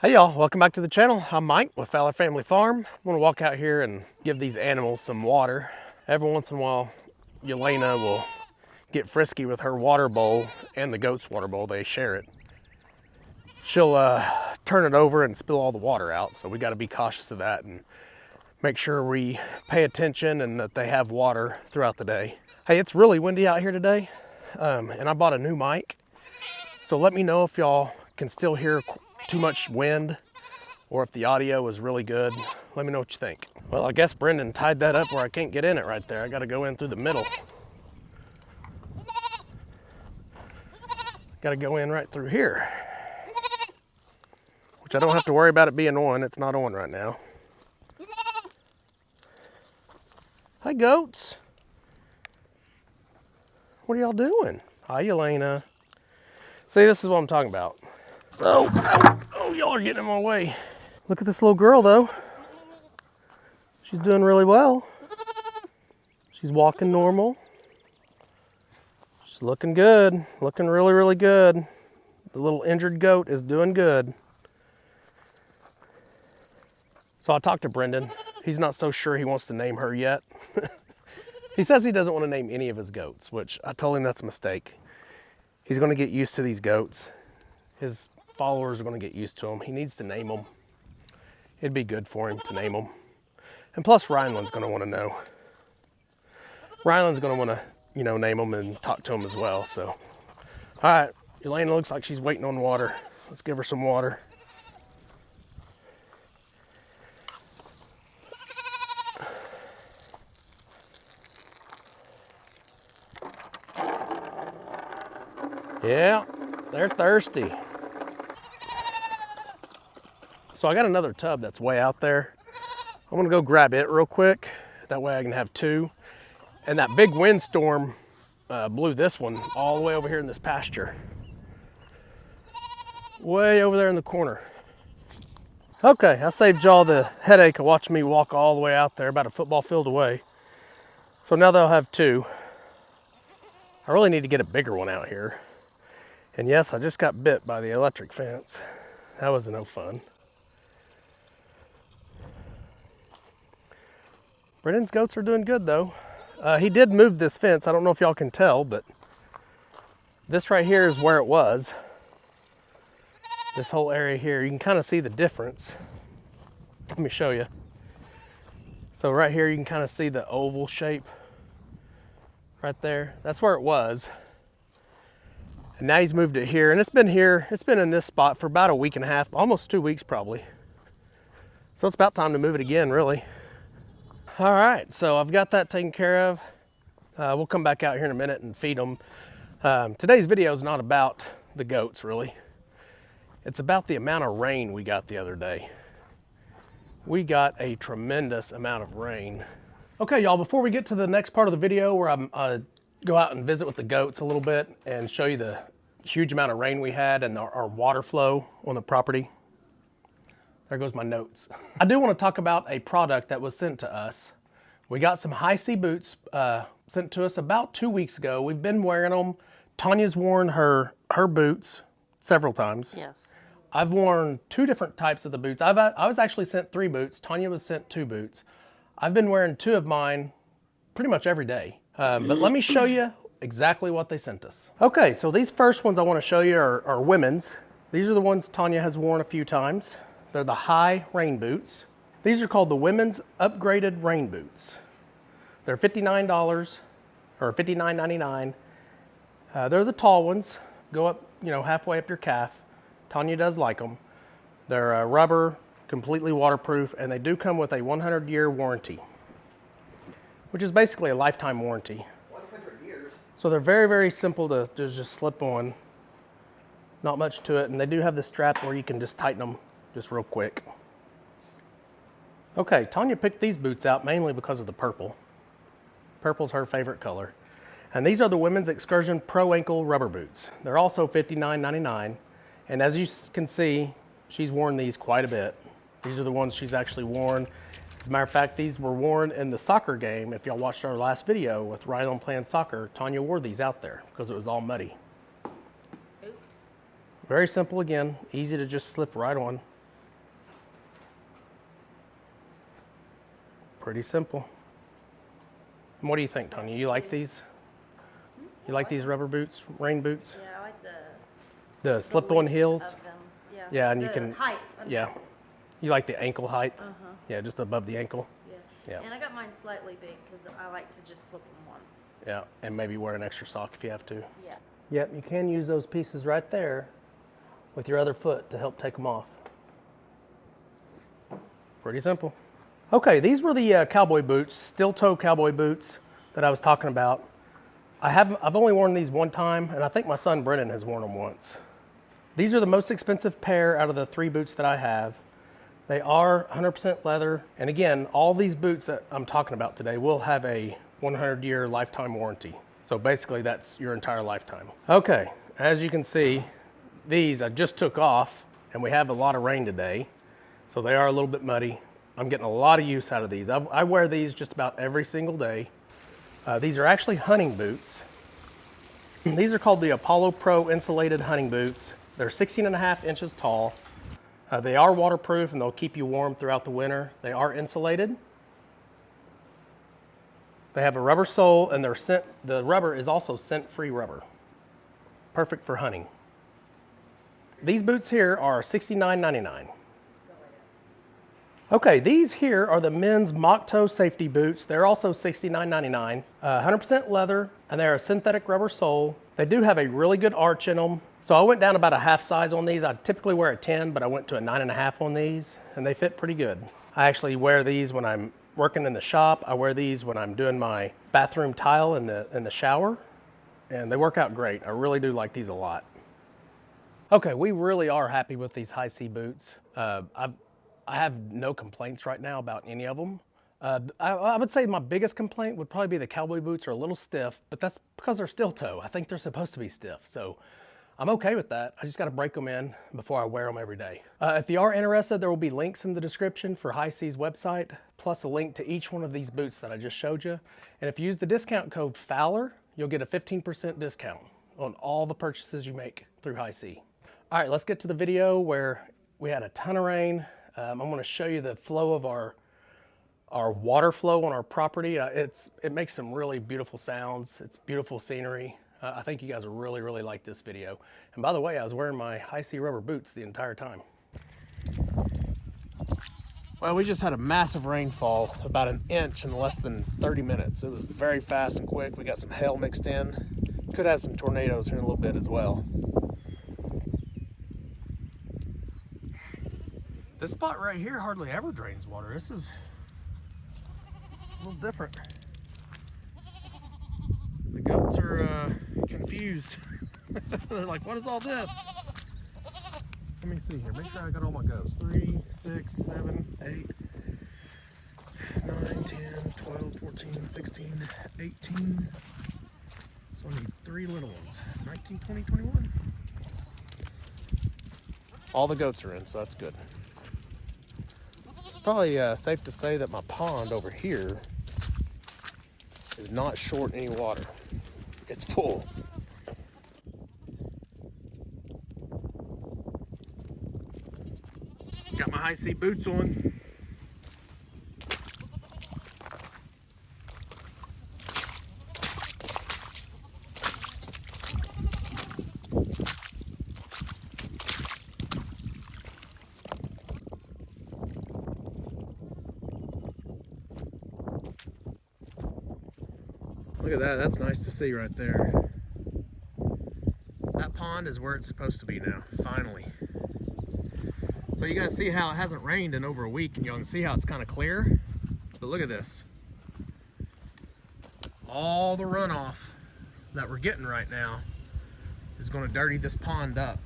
Hey y'all, welcome back to the channel. I'm Mike with Fowler Family Farm. I want to walk out here and give these animals some water. Every once in a while, Yelena will get frisky with her water bowl and the goat's water bowl. They share it. She'll turn it over and spill all the water out, so we got to be cautious of that and make sure we pay attention and that they have water throughout the day. Hey, it's really windy out here today, and I bought a new mic. So let me know if y'all can still hear too much wind or if the audio is really good. Let me know what you think. Well, I guess Brendan tied that up where I can't get in it right there. I got to go in through the middle. Got to go in right through here, which I don't have to worry about it being on. It's not on right now. Hi, goats. What are y'all doing? Hi, Yelena. See, this is what I'm talking about. So, oh, y'all are getting in my way. Look at this little girl, though. She's doing really well. She's walking normal. She's looking good, looking really, really good. The little injured goat is doing good. So I talked to Brendan. He's not so sure he wants to name her yet. He says he doesn't want to name any of his goats, which I told him that's a mistake. He's going to get used to these goats. His followers are going to get used to them. He needs to name them. It'd be good for him to name them. And plus, Rhineland's going to want to know. Rhineland's going to want to, name them and talk to them as well. So, all right, Yelena looks like she's waiting on water. Let's give her some water. Yeah, they're thirsty. So I got another tub that's way out there. I'm gonna go grab it real quick. That way I can have two. And that big windstorm blew this one all the way over here in this pasture. Way over there in the corner. Okay, I saved y'all the headache of watching me walk all the way out there, about a football field away. So now they'll have two. I really need to get a bigger one out here. And yes, I just got bit by the electric fence. That was no fun. Brendan's goats are doing good though. He did move this fence. I don't know if y'all can tell, but this right here is where it was. This whole area here, you can kind of see the difference. Let me show you. So right here, you can kind of see the oval shape right there. That's where it was. And now he's moved it here, and it's been here. It's been in this spot for about a week and a half, almost 2 weeks probably. So it's about time to move it again, really. All right, so I've got that taken care of. We'll come back out here in a minute and feed them. Today's video is not about the goats, really. It's about the amount of rain we got the other day. We got a tremendous amount of rain. Okay, y'all, before we get to the next part of the video where I'm go out and visit with the goats a little bit and show you the huge amount of rain we had and our water flow on the property. There goes my notes. I do want to talk about a product that was sent to us. We got some hisea boots sent to us about 2 weeks ago. We've been wearing them. Tanya's worn her boots several times. Yes. I've worn two different types of the boots. I was actually sent 3 boots. Tanya was sent 2 boots. I've been wearing 2 of mine pretty much every day. But let me show you exactly what they sent us. Okay, so these first ones I want to show you are women's. These are the ones Tanya has worn a few times. They're the high rain boots. These are called the women's upgraded rain boots. They're $59 or $59.99. They're the tall ones. Go up, halfway up your calf. Tanya does like them. They're rubber, completely waterproof, and they do come with a 100-year warranty, which is basically a lifetime warranty. 100 years. So they're very, very simple to just slip on. Not much to it, and they do have this strap where you can just tighten them just real quick. Okay, Tanya picked these boots out mainly because of the purple. Purple's her favorite color. And these are the Women's Excursion Pro Ankle Rubber Boots. They're also $59.99. And as you can see, she's worn these quite a bit. These are the ones she's actually worn. As a matter of fact, these were worn in the soccer game. If y'all watched our last video with Rylan playing soccer, Tanya wore these out there because it was all muddy. Oops. Very simple again, easy to just slip right on. Pretty simple. And what do you think, Tanya? You like these? You like these rubber boots, rain boots? Yeah, I like the slip-on heels. of them. Yeah. Yeah, and the you can height. Yeah, you like the ankle height. Uh-huh. Yeah, just above the ankle. Yeah. Yeah. And I got mine slightly big because I like to just slip them on. Yeah, and maybe wear an extra sock if you have to. Yeah. Yep, you can use those pieces right there with your other foot to help take them off. Pretty simple. Okay, these were the cowboy boots, steel toe cowboy boots that I was talking about. I've only worn these one time, and I think my son Brennan has worn them once. These are the most expensive pair out of the 3 boots that I have. They are 100% leather, and again, all these boots that I'm talking about today will have a 100-year lifetime warranty. So basically that's your entire lifetime. Okay, as you can see, these I just took off, and we have a lot of rain today, so they are a little bit muddy. I'm getting a lot of use out of these. I wear these just about every single day. These are actually hunting boots. These are called the Apollo Pro insulated hunting boots. They're 16.5 inches tall. They are waterproof and they'll keep you warm throughout the winter. They are insulated. They have a rubber sole, and the rubber is also scent-free rubber. Perfect for hunting. These boots here are $69.99. Okay, these here are the men's mock toe safety boots. They're also $69.99. 100% leather, and they're a synthetic rubber sole. They do have a really good arch in them. So I went down about a half size on these. I typically wear a 10, but I went to a 9.5 on these, and they fit pretty good. I actually wear these when I'm working in the shop. I wear these when I'm doing my bathroom tile in the shower, and they work out great. I really do like these a lot. Okay, we really are happy with these hisea boots. I have no complaints right now about any of them. I would say my biggest complaint would probably be the cowboy boots are a little stiff, but that's because they're steel toe. I think they're supposed to be stiff, so I'm okay with that. I just gotta break them in before I wear them every day. If you are interested, there will be links in the description for Hisea's website, plus a link to each one of these boots that I just showed you. And if you use the discount code Fowler, you'll get a 15% discount on all the purchases you make through Hisea. All right, let's get to the video where we had a ton of rain. I'm going to show you the flow of our water flow on our property. It makes some really beautiful sounds. It's beautiful scenery. I think you guys will really, really like this video. And by the way, I was wearing my Hisea rubber boots the entire time. Well, we just had a massive rainfall, about an inch in less than 30 minutes. It was very fast and quick. We got some hail mixed in. Could have some tornadoes here in a little bit as well. This spot right here hardly ever drains water. This is a little different. The goats are confused. They're like, what is all this? Let me see here. Make sure I got all my goats. 3, 6, 7, 8, 9, 10, 12, 14, 16, 18. So I need 3 little ones. 19, 20, 21. All the goats are in, so that's good. It's probably safe to say that my pond over here is not short any water. It's full. Got my Hisea boots on. Look at that, that's nice to see right there. That pond is where it's supposed to be now, finally. So you guys see how it hasn't rained in over a week, and you can see how it's kind of clear. But look at this. All the runoff that we're getting right now is going to dirty this pond up.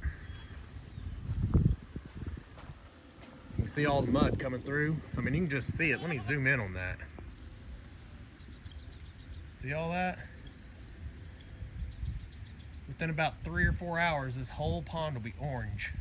You can see all the mud coming through. I mean, you can just see it. Let me zoom in on that. See all that? Within about 3 or 4 hours, this whole pond will be orange.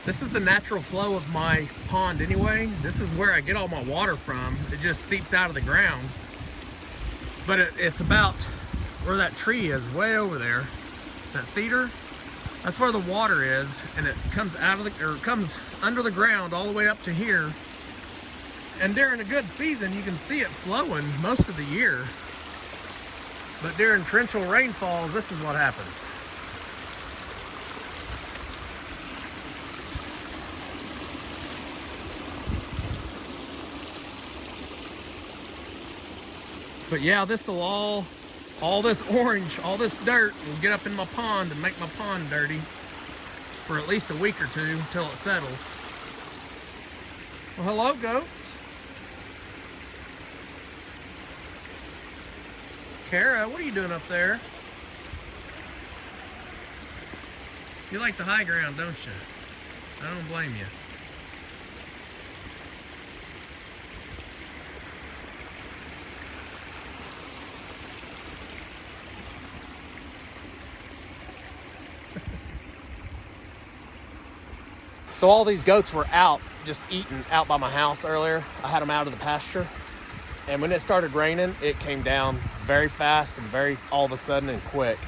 This is the natural flow of my pond anyway. This is where I get all my water from. It just seeps out of the ground. But it's about where that tree is, way over there. That cedar, that's where the water is, and it comes out of the, or it comes under the ground all the way up to here. And during a good season, you can see it flowing most of the year. But during torrential rainfalls, this is what happens. But yeah, this will all this orange, all this dirt will get up in my pond and make my pond dirty for at least a week or two until it settles. Well, hello, goats. Kara, what are you doing up there? You like the high ground, don't you? I don't blame you. So all these goats were out, just eating out by my house earlier. I had them out of the pasture. And when it started raining, it came down very fast and very all of a sudden and quick.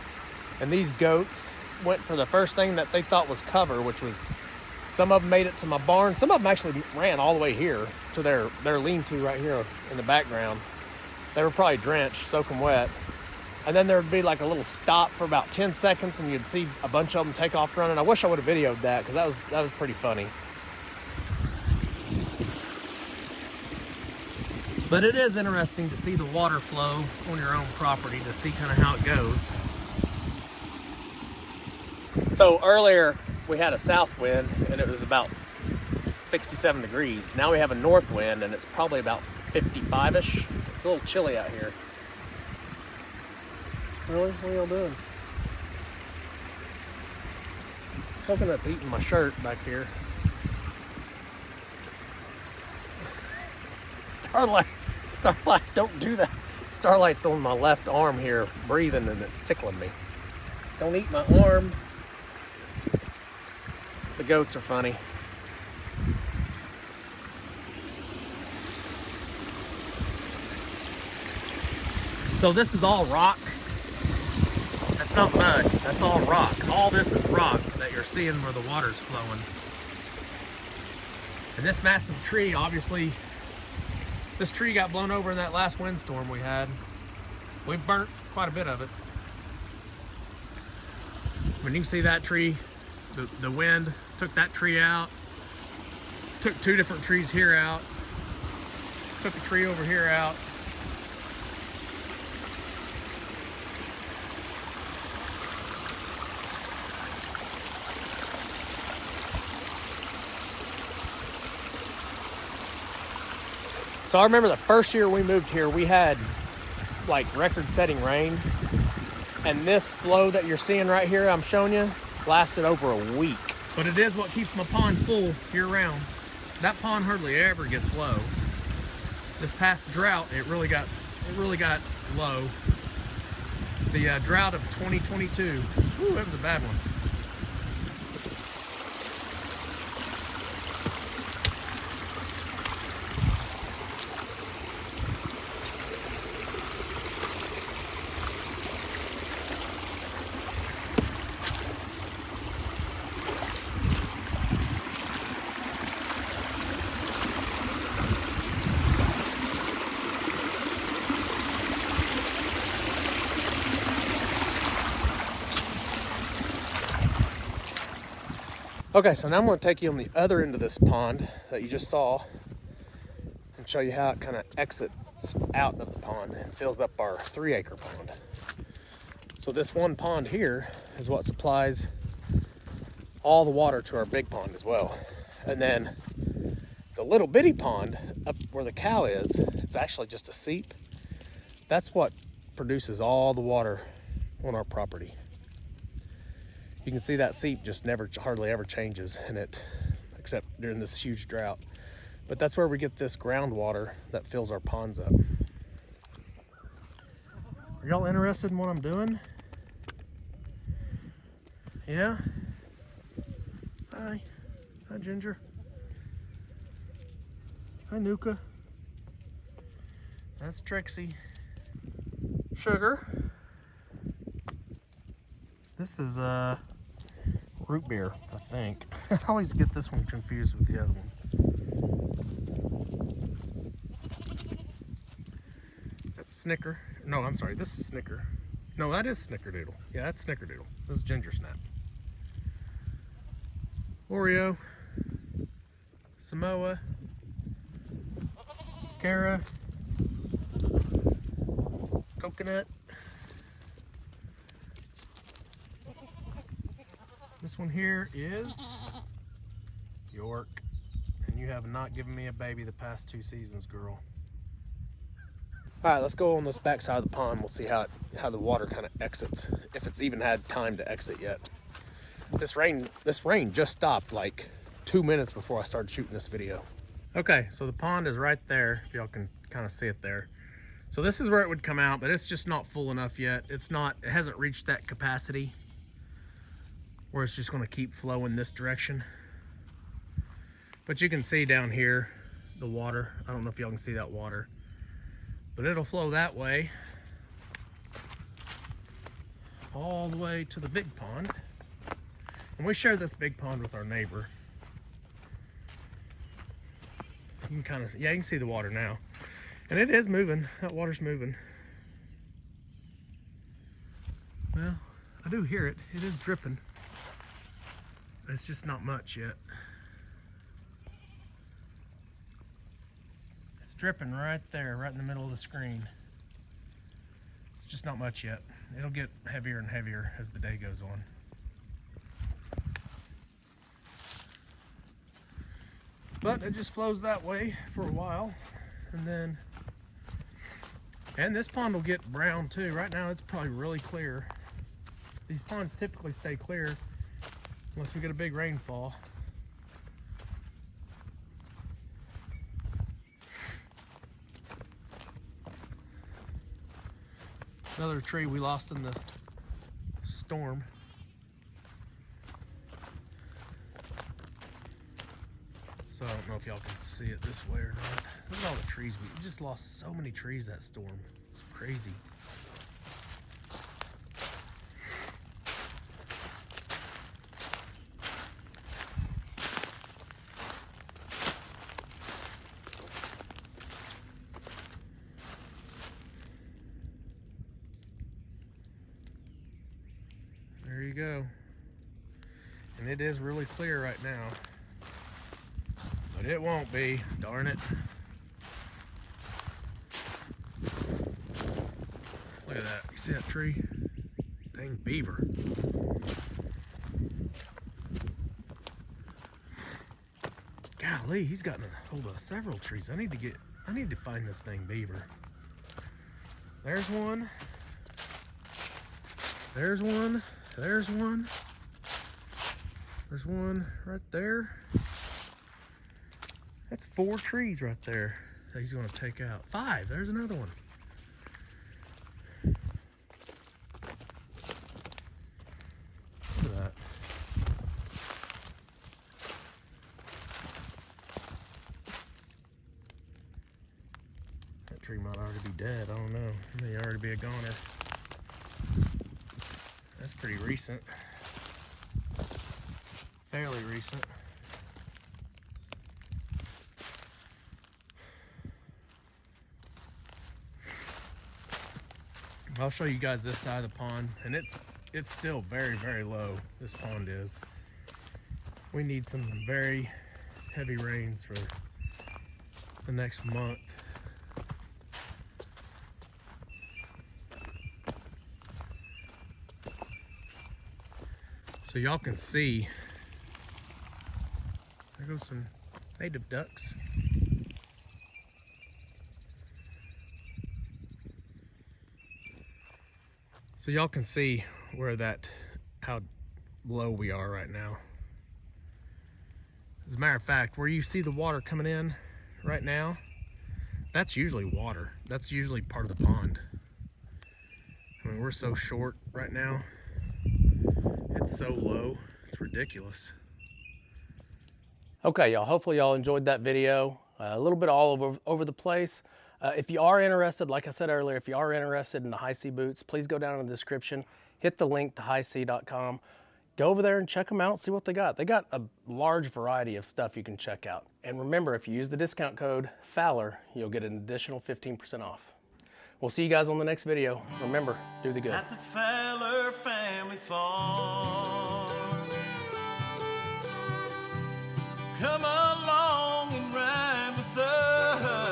And these goats went for the first thing that they thought was cover, which was, some of them made it to my barn. Some of them actually ran all the way here to their lean-to right here in the background. They were probably drenched, soaking wet. And then there would be like a little stop for about 10 seconds and you'd see a bunch of them take off running. I wish I would have videoed that because that was pretty funny. But it is interesting to see the water flow on your own property, to see kind of how it goes. So earlier we had a south wind and it was about 67 degrees. Now we have a north wind and it's probably about 55-ish. It's a little chilly out here. Really? What are y'all doing? Coconut's eating my shirt back here. Starlight, don't do that. Starlight's on my left arm here, breathing, and it's tickling me. Don't eat my arm. The goats are funny. So this is all rock. That's not mud, that's all rock. All this is rock that you're seeing where the water's flowing. And this massive tree, obviously, this tree got blown over in that last windstorm we had. We burnt quite a bit of it. When you can see that tree, the wind took that tree out, took two different trees here out, took a tree over here out. So I remember the first year we moved here, we had like record-setting rain. And this flow that you're seeing right here, I'm showing you, lasted over a week. But it is what keeps my pond full year-round. That pond hardly ever gets low. This past drought, it really got low. The drought of 2022, ooh, that was a bad one. Okay, so now I'm going to take you on the other end of this pond that you just saw and show you how it kind of exits out of the pond and fills up our 3-acre pond. So this one pond here is what supplies all the water to our big pond as well. And then the little bitty pond up where the cow is, it's actually just a seep. That's what produces all the water on our property. You can see that seep just hardly ever changes in it, except during this huge drought. But that's where we get this groundwater that fills our ponds up. Are y'all interested in what I'm doing? Yeah? Hi. Hi, Ginger. Hi, Nuka. That's Trixie. Sugar. This is root beer, I think. I always get this one confused with the other one. That's Snicker. No, I'm sorry, this is Snicker. No, that is Snickerdoodle. Yeah, that's Snickerdoodle. This is Ginger Snap. Oreo. Samoa. Cara. Coconut. This one here is York. And you have not given me a baby the past 2 seasons, girl. All right, let's go on this back side of the pond. We'll see how the water kind of exits, if it's even had time to exit yet. This rain just stopped like 2 minutes before I started shooting this video. Okay, so the pond is right there, if y'all can kind of see it there. So this is where it would come out, but it's just not full enough yet. It hasn't reached that capacity where it's just gonna keep flowing this direction. But you can see down here, the water. I don't know if y'all can see that water, but it'll flow that way, all the way to the big pond. And we share this big pond with our neighbor. You can kind of see, yeah, you can see the water now. And it is moving, that water's moving. Well, I do hear it, it is dripping. It's just not much yet. It's dripping right there, right in the middle of the screen. It's just not much yet. It'll get heavier and heavier as the day goes on. But it just flows that way for a while, and this pond will get brown too. Right now it's probably really clear. These ponds typically stay clear unless we get a big rainfall. Another tree we lost in the storm. So I don't know if y'all can see it this way or not. Look at all the trees. We just lost so many trees that storm. It's crazy. There you go. And it is really clear right now. But it won't be, darn it. Look at that, you see that tree? Dang beaver. Golly, he's gotten a hold of several trees. I need to find this dang beaver. There's one. There's one. There's one. There's one right there. That's 4 trees right there that he's gonna take out. 5, there's another one. Look at that. That tree might already be dead, I don't know. It may already be a goner. That's pretty recent. Fairly recent. I'll show you guys this side of the pond, and it's still very, very low, this pond is. We need some very heavy rains for the next month. So y'all can see, there goes some native ducks. So y'all can see how low we are right now. As a matter of fact, where you see the water coming in right now, that's usually water. That's usually part of the pond. I mean, we're so short right now. It's so low, it's ridiculous. Okay, y'all, hopefully y'all enjoyed that video. A little bit all over the place. If you are interested, like I said earlier, if you are interested in the hisea boots, please go down in the description, hit the link to hisea.com. Go over there and check them out, see what they got. They got a large variety of stuff you can check out. And remember, if you use the discount code Fowler, you'll get an additional 15% off. We'll see you guys on the next video. Remember, do the good. At the Fowler family farm. Come along and ride with us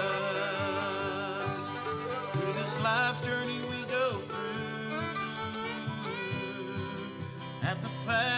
through this life's journey we go through. At the Fowler